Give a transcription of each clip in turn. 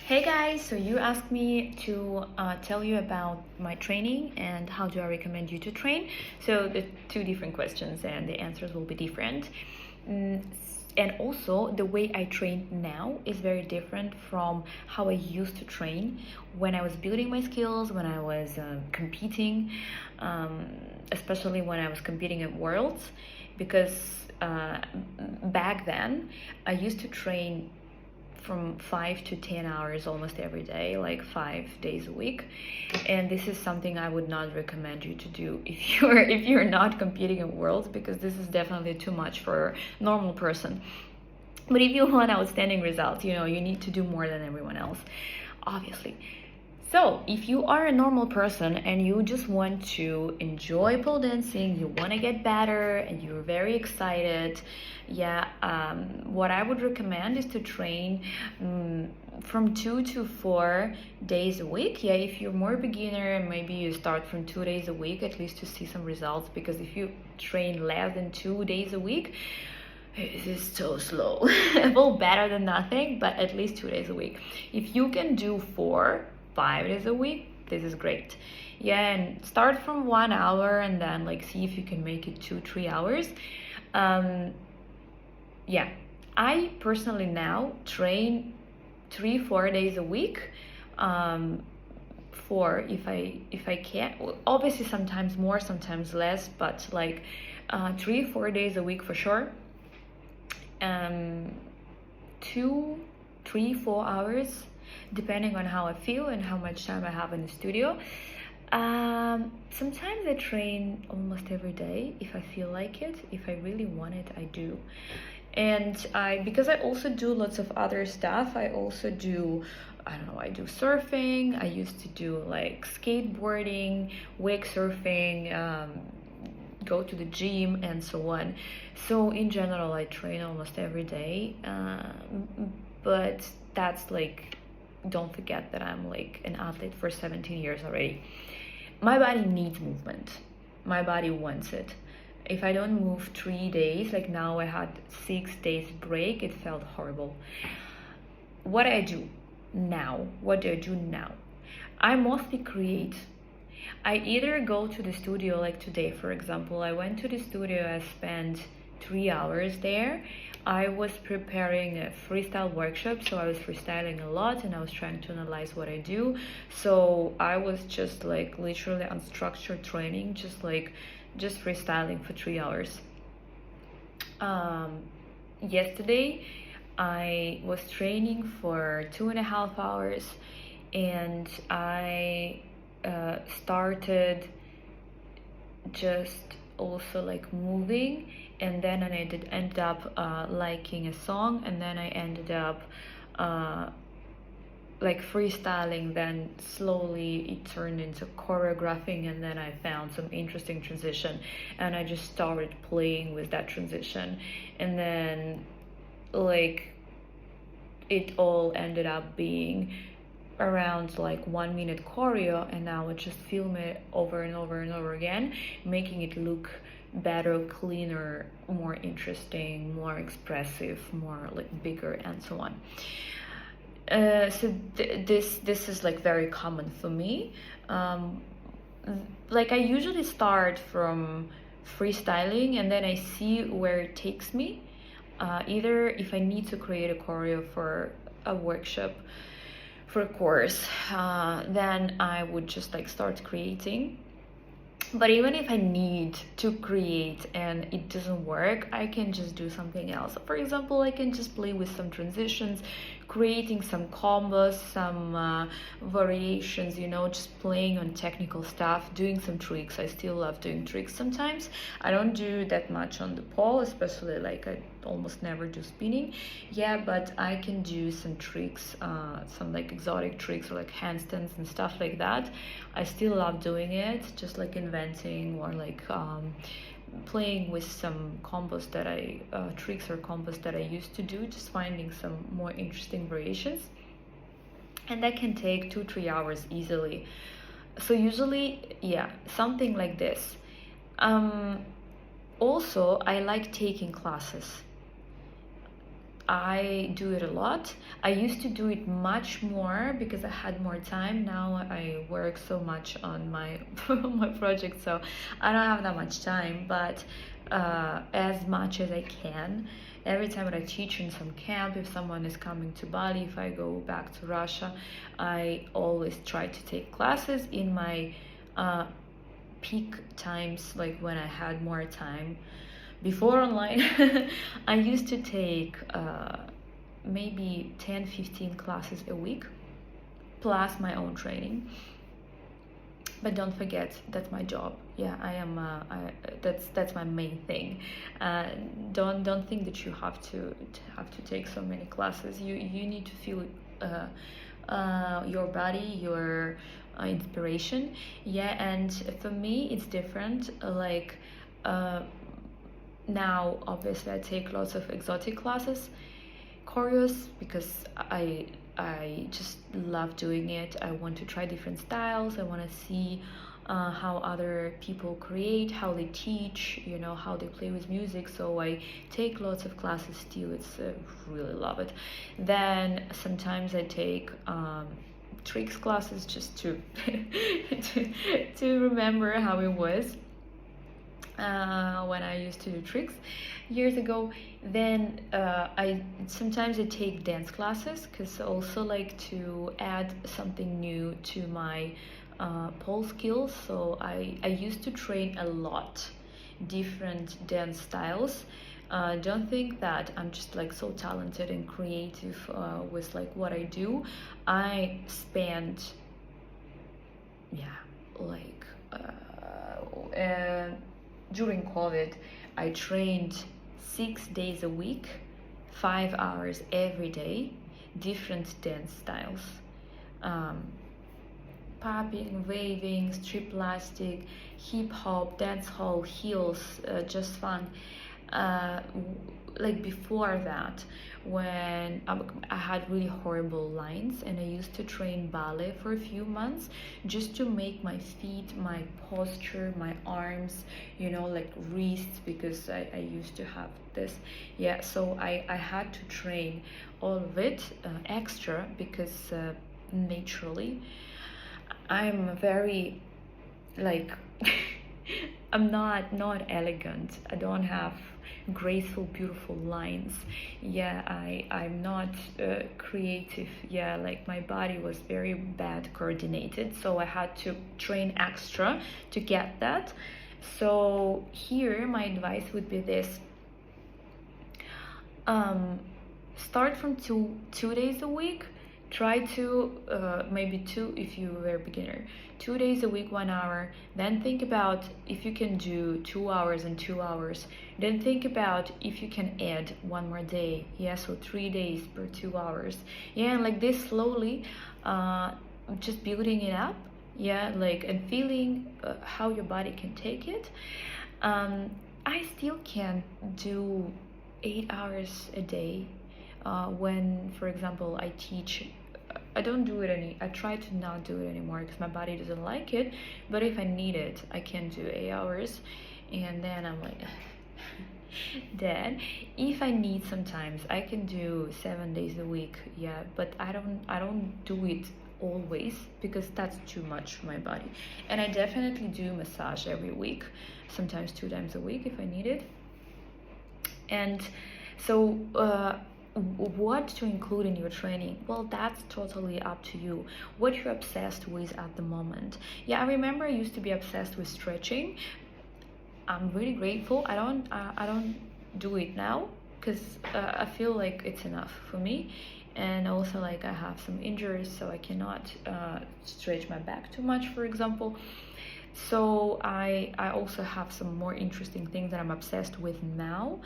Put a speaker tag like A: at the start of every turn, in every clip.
A: Hey guys, so you asked me to tell you about my training and how do I recommend you to train. So the two different questions and the answers will be different. Mm, and also the way I train now is very different from how I used to train when I was building my skills, when I was competing, um, especially when I was competing at Worlds, because uh, back then I used to train from 5 to 10 hours almost every day, like 5 days a week. And this is something I would not recommend you to do if you're not competing in worlds, because this is definitely too much for a normal person. But if you want outstanding results, you need to do more than everyone else, obviously. So, if you are a normal person and you just want to enjoy pole dancing, you want to get better, and you're very excited, what I would recommend is to train from 2 to 4 days a week. Yeah, if you're more beginner, maybe you start from 2 days a week at least to see some results, because if you train less than 2 days a week, it is so slow. Well, better than nothing, but at least 2 days a week. If you can do 5 days a week, this is great. Yeah, and start from 1 hour and then see if you can make it 2-3 hours. um yeah, I personally now train 3-4 days a week. Four if I can. Well, obviously sometimes more, sometimes less, but 3-4 days a week for sure. 2, 3, 4 hours, depending on how I feel and how much time I have in the studio. Sometimes I train almost every day if I feel like it. If I really want it, I do. And because I also do lots of other stuff, I also do, I don't know, I do surfing. I used to do skateboarding, wake surfing, go to the gym, and so on. So in general, I train almost every day. But that's don't forget that I'm an athlete for 17 years already. My body needs movement. My body wants it. If I don't move 3 days, like now I had 6 days break, it felt horrible. What I do now, what do I do now? I mostly create. I either go to the studio, like today, for example. I went to the studio, I spent 3 hours there. I was preparing a freestyle workshop, so I was freestyling a lot and I was trying to analyze what I do. So I was just literally unstructured training, just freestyling for 3 hours. Yesterday, I was training for 2.5 hours, and I started just also moving, and then I ended up liking a song, and then I ended up freestyling. Then slowly it turned into choreographing, and then I found some interesting transition and I just started playing with that transition, and then it all ended up being around 1 minute choreo, and now I just film it over and over and over again, making it look better, cleaner, more interesting, more expressive, more bigger, and so on. This is very common for me. I usually start from freestyling, and then I see where it takes me. Either if I need to create a choreo for a workshop, for a course, then I would just start creating. But even if I need to create and it doesn't work, I can just do something else. For example, I can just play with some transitions, creating some combos, some variations, just playing on technical stuff, doing some tricks. I still love doing tricks sometimes. I don't do that much on the pole, especially I almost never do spinning. Yeah, but I can do some tricks, some exotic tricks, or handstands and stuff like that. I still love doing it, just inventing or playing with some combos that tricks or combos that I used to do, just finding some more interesting variations. And that can take 2-3 hours easily. So usually, yeah, something like this. Also, I like taking classes. I do it a lot. I used to do it much more because I had more time. Now I work so much on my my project, so I don't have that much time. But as much as I can, every time that I teach in some camp, if someone is coming to Bali, if I go back to Russia, I always try to take classes in my peak times, like when I had more time. Before online, I used to take maybe 10-15 classes a week, plus my own training. But don't forget, that's my job. Yeah, I am. That's my main thing. Don't think that you have to take so many classes. You need to feel your body, your inspiration. Yeah, and for me, it's different. Like. Now, obviously, I take lots of exotic classes, choreos, because I just love doing it. I want to try different styles. I want to see how other people create, how they teach, you know, how they play with music. So I take lots of classes still. It's really love it. Then sometimes I take tricks classes just to to remember how it was. When I used to do tricks years ago. Then I sometimes I take dance classes because I also like to add something new to my pole skills. So I used to train a lot different dance styles. Don't think that I'm just like so talented and creative with like what I do. I spent like during COVID, I trained 6 days a week, 5 hours every day, different dance styles. Popping, waving, strip plastic, hip hop, dance hall, heels, just funk. Like before that, when I had really horrible lines, and I used to train ballet for a few months just to make my feet, my posture, my arms, you know, like wrists, because I used to have this. Yeah, so I had to train all of it extra because naturally I'm very like I'm not elegant. I don't have graceful, beautiful lines. Yeah, I'm not creative. Yeah, like my body was very bad coordinated, so I had to train extra to get that. So here my advice would be this: start from two days a week. Try to maybe two if you were a beginner, 2 days a week, 1 hour. Then think about if you can do 2 hours and 2 hours. Then think about if you can add one more day. Yeah, so 3 days per 2 hours. Yeah, and like this slowly, just building it up. Yeah, like, and feeling how your body can take it. I still can do 8 hours a day. When, for example, I teach, I don't do it I try to not do it anymore because my body doesn't like it. But if I need it, I can do 8 hours, and then I'm like then if I need, sometimes I can do 7 days a week. Yeah, but I don't do it always because that's too much for my body. And I definitely do massage every week, sometimes 2 times a week if I need it. And so what to include in your training? Well, that's totally up to you, what you're obsessed with at the moment. Yeah, I remember I used to be obsessed with stretching. I'm really grateful I don't do it now because I feel like it's enough for me. And also, like, I have some injuries, so I cannot stretch my back too much, for example. So I also have some more interesting things that I'm obsessed with now.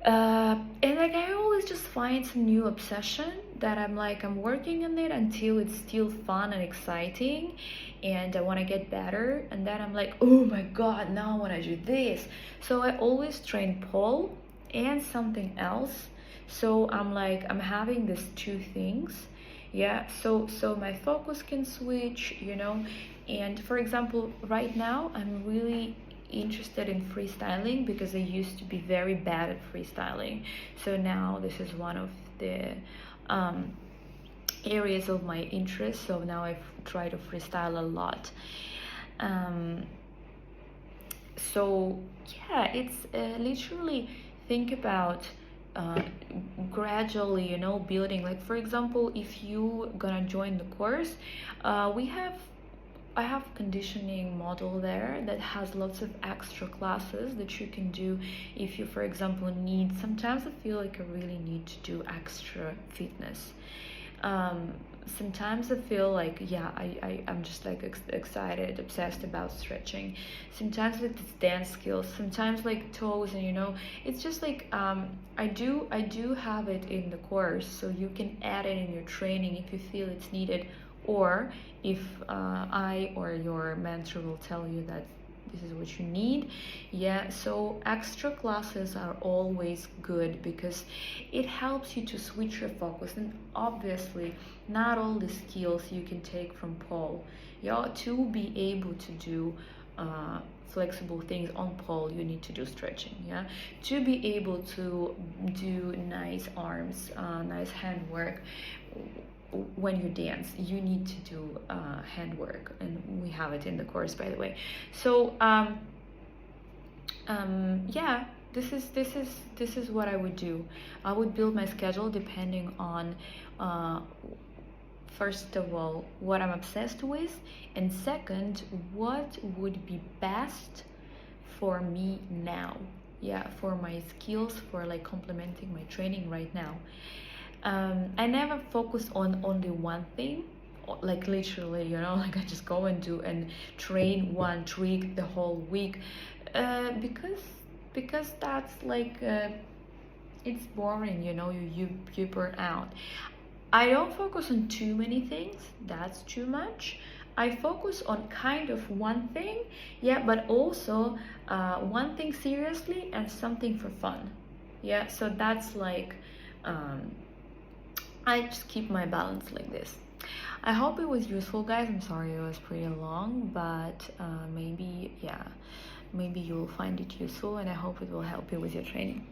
A: And like, I always just find some new obsession that I'm working on it until it's still fun and exciting, and I want to get better. And then I'm like, oh my god, now I want to do this. So I always train pole and something else. So I'm having these two things. Yeah, so my focus can switch, you know. And for example, right now I'm really interested in freestyling because I used to be very bad at freestyling. So now this is one of the areas of my interest. So now I try to freestyle a lot. So yeah, it's literally think about gradually, you know, building. Like for example, if you gonna join the course, I have conditioning model there that has lots of extra classes that you can do if you, for example, need. Sometimes I feel like I really need to do extra fitness. Sometimes I feel like, yeah, I'm just like excited, obsessed about stretching. Sometimes like it's dance skills, sometimes like toes, and you know, it's just like I do have it in the course, so you can add it in your training if you feel it's needed, or if I or your mentor will tell you that this is what you need. Yeah, so extra classes are always good because it helps you to switch your focus. And obviously not all the skills you can take from pole. Yeah, to be able to do flexible things on pole, you need to do stretching. Yeah, to be able to do nice arms, nice hand work, when you dance, you need to do handwork, and we have it in the course, by the way. So yeah, this is what I would do. I would build my schedule depending on first of all what I'm obsessed with, and second, what would be best for me now. Yeah, for my skills, for like complementing my training right now. I never focus on only one thing, like literally, you know, like I just go and do and train one trick the whole week, because that's like it's boring, you know, you burn out. I don't focus on too many things, that's too much. I focus on kind of one thing, yeah, but also one thing seriously and something for fun. Yeah, so that's like I just keep my balance like this. I hope it was useful, guys. I'm sorry it was pretty long, but maybe, yeah, maybe you'll find it useful, and I hope it will help you with your training.